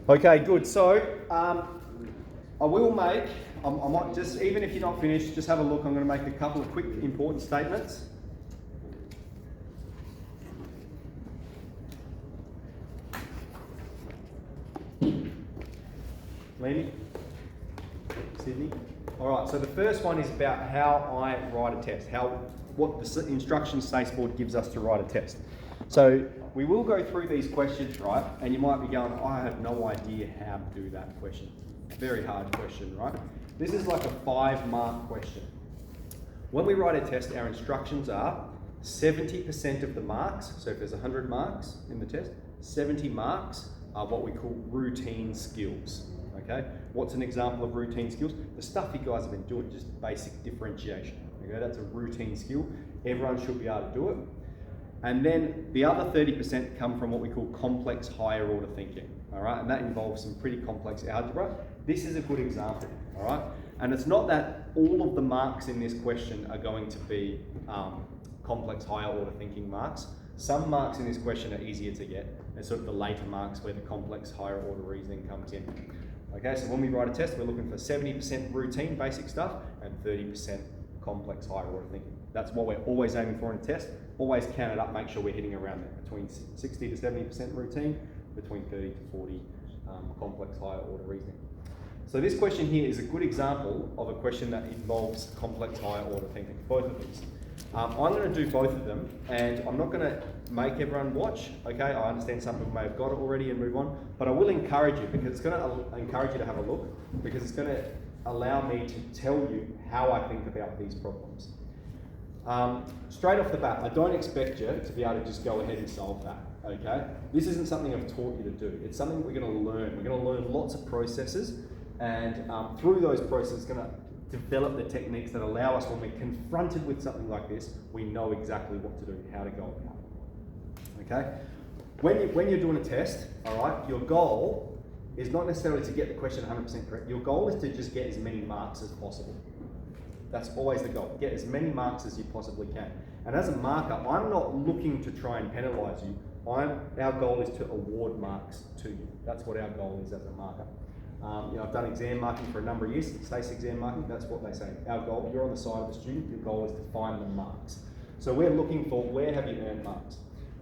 Okay, good. So I will make, I might just, even if you're not finished, just have a look. I'm going to make a couple of quick important statements. Lenny? Sydney? All right, so the first one is about how I write a test, what the instructions board gives us to write a test. So we will go through these questions, right? And you might be going, I have no idea how to do that question. Very hard question, right? This is like a 5-mark question. When we write a test, our instructions are 70% of the marks. So if there's 100 marks in the test, 70 marks are what we call routine skills. Okay, what's an example of routine skills? The stuff you guys have been doing, just basic differentiation. Okay, that's a routine skill. Everyone should be able to do it. And then the other 30% come from what we call complex higher order thinking. All right, and that involves some pretty complex algebra. This is a good example. All right, and it's not that all of the marks in this question are going to be complex higher order thinking marks. Some marks in this question are easier to get, and sort of the later marks where the complex higher order reasoning comes in. Okay, so when we write a test, we're looking for 70% routine, basic stuff, and 30% complex higher order thinking. That's what we're always aiming for in a test. Always count it up, make sure we're hitting around there, between 60 to 70% routine, between 30 to 40 complex higher order reasoning. So this question here is a good example of a question that involves complex higher order thinking, both of these. I'm going to do both of them, and I'm not going to make everyone watch, okay? I understand some people may have got it already and move on, but I will encourage you, because it's going to encourage you to have a look, because it's going to allow me to tell you how I think about these problems. Straight off the bat, I don't expect you to be able to just go ahead and solve that, okay? This isn't something I've taught you to do. It's something we're going to learn. We're going to learn lots of processes, and through those processes, going to develop the techniques that allow us, when we're confronted with something like this, we know exactly what to do, how to go about it. Okay? When you're doing a test, all right, your goal is not necessarily to get the question 100% correct. Your goal is to just get as many marks as possible. That's always the goal. Get as many marks as you possibly can. And as a marker, I'm not looking to try and penalise you. Our goal is to award marks to you. That's what our goal is as a marker. I've done exam marking for a number of years, SACE exam marking, that's what they say. Our goal, you're on the side of the student, your goal is to find the marks. So we're looking for where have you earned marks.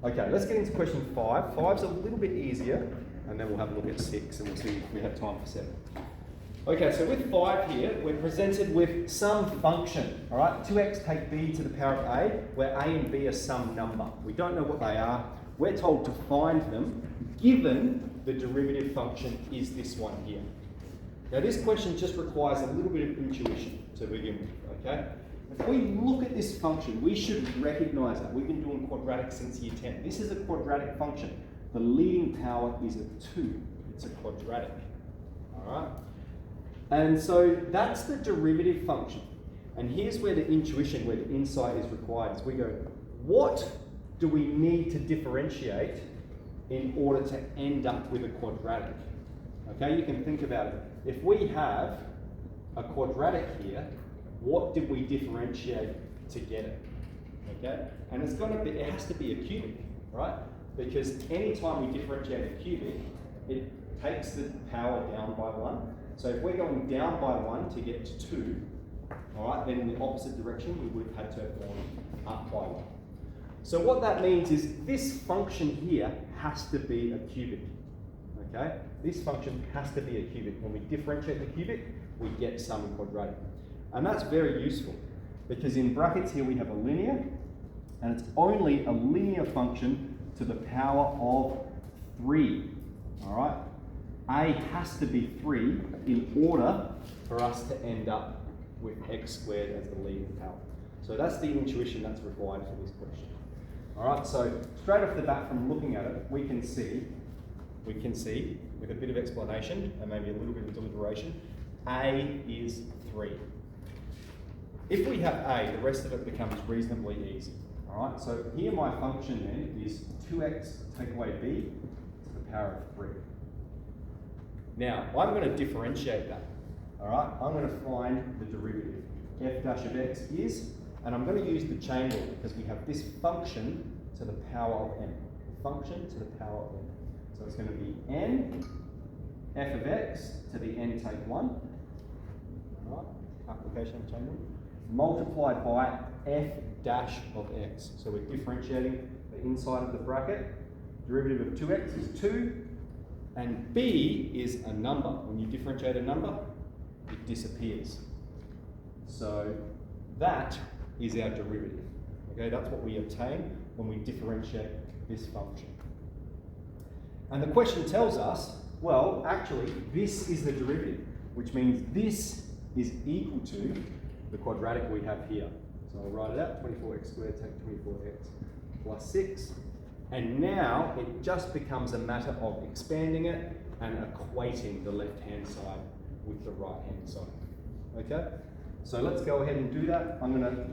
Okay, let's get into question 5. 5's a little bit easier, and then we'll have a look at 6 and we'll see if we have time for 7. Okay, so with 5 here, we're presented with some function, all right? 2x take b to the power of a, where a and b are some number. We don't know what they are. We're told to find them, given the derivative function is this one here. Now this question just requires a little bit of intuition to begin with, okay? If we look at this function, we should recognise that. We've been doing quadratics since year 10. This is a quadratic function. The leading power is a 2. It's a quadratic, all right? And so that's the derivative function. And here's where the intuition, where the insight is required, is we go, what do we need to differentiate in order to end up with a quadratic? Okay, you can think about it. If we have a quadratic here, what did we differentiate to get it? Okay, and it has to be a cubic, right? Because any time we differentiate a cubic, it takes the power down by 1. So if we're going down by 1 to get to 2, all right, then in the opposite direction, we would have had to have gone up by 1. So what that means is this function here has to be a cubic, okay? This function has to be a cubic. When we differentiate the cubic, we get some quadratic. And that's very useful, because in brackets here we have a linear, and it's only a linear function to the power of 3, all right? A has to be 3 in order for us to end up with x squared as the leading power. So that's the intuition that's required for this question. All right, so straight off the bat from looking at it, we can see with a bit of explanation and maybe a little bit of deliberation, A is 3. If we have A, the rest of it becomes reasonably easy. All right, so here my function then is 2x take away b to the power of 3. Now, I'm going to differentiate that. All right, I'm going to find the derivative. F dash of x is, and I'm going to use the chain rule because we have this function to the power of n. Function to the power of n. So it's going to be n f of x to the n take 1, right, application of chain rule, multiplied by f dash of x. So we're differentiating the inside of the bracket. Derivative of 2x is 2, and b is a number. When you differentiate a number, it disappears. So that is our derivative. Okay, that's what we obtain when we differentiate this function. And the question tells us, well, actually, this is the derivative, which means this is equal to the quadratic we have here. So I'll write it out, 24x squared take 24x plus 6. And now it just becomes a matter of expanding it and equating the left-hand side with the right-hand side. Okay? So let's go ahead and do that. I'm going to,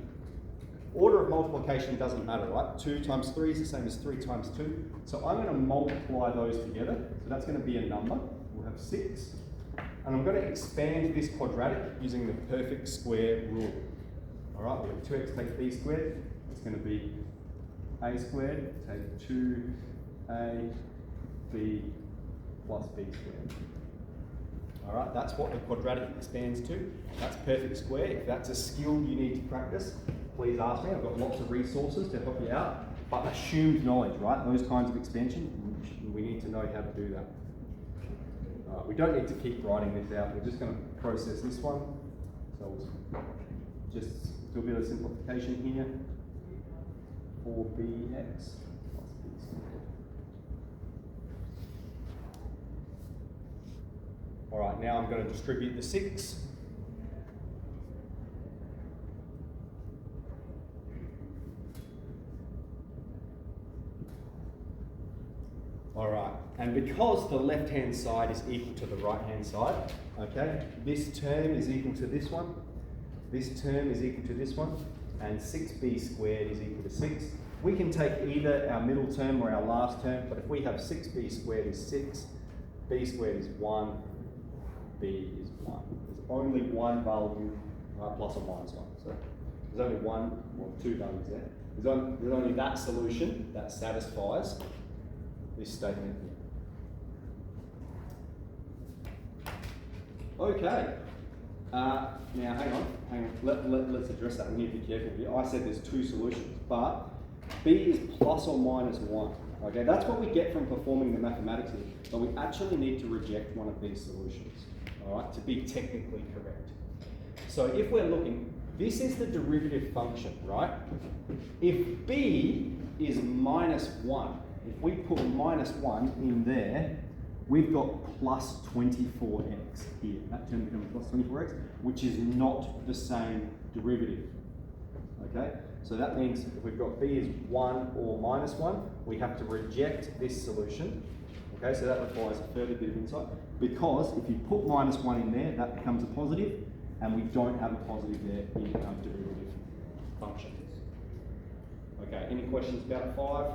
order of multiplication doesn't matter, right? 2 times 3 is the same as 3 times 2. So I'm going to multiply those together. So that's going to be a number. We'll have 6. And I'm going to expand this quadratic using the perfect square rule. All right, we have 2x take b squared. It's going to be a squared take 2ab plus b squared. All right, that's what the quadratic expands to. That's perfect square. If that's a skill you need to practice, please ask me. I've got lots of resources to help you out. But assumed knowledge, right? Those kinds of expansion, we need to know how to do that. We don't need to keep writing this out. We're just going to process this one. So we'll just do a bit of simplification here. 4bx plus b squared. All right, now I'm going to distribute the 6. All right, and because the left-hand side is equal to the right-hand side, okay, this term is equal to this one, this term is equal to this one, and 6b squared is equal to 6. We can take either our middle term or our last term, but if we have 6b squared is 6, b squared is 1, b is 1. There's only one value, plus or minus 1. So there's only one, well, two values there. There's only that solution that satisfies this statement here. Okay. Now, hang on. Let's address that. We need to be careful here. I said there's two solutions, but b is plus or minus 1. Okay, that's what we get from performing the mathematics here, but we actually need to reject one of these solutions, all right, to be technically correct. So if we're looking, this is the derivative function, right? If b is minus 1, if we put minus 1 in there, we've got plus 24x here. That term becomes plus 24x, which is not the same derivative. Okay? So that means if we've got b is 1 or minus 1, we have to reject this solution. Okay, so that requires a further bit of insight. Because if you put minus 1 in there, that becomes a positive, and we don't have a positive there in our derivative function. Okay, any questions about 5?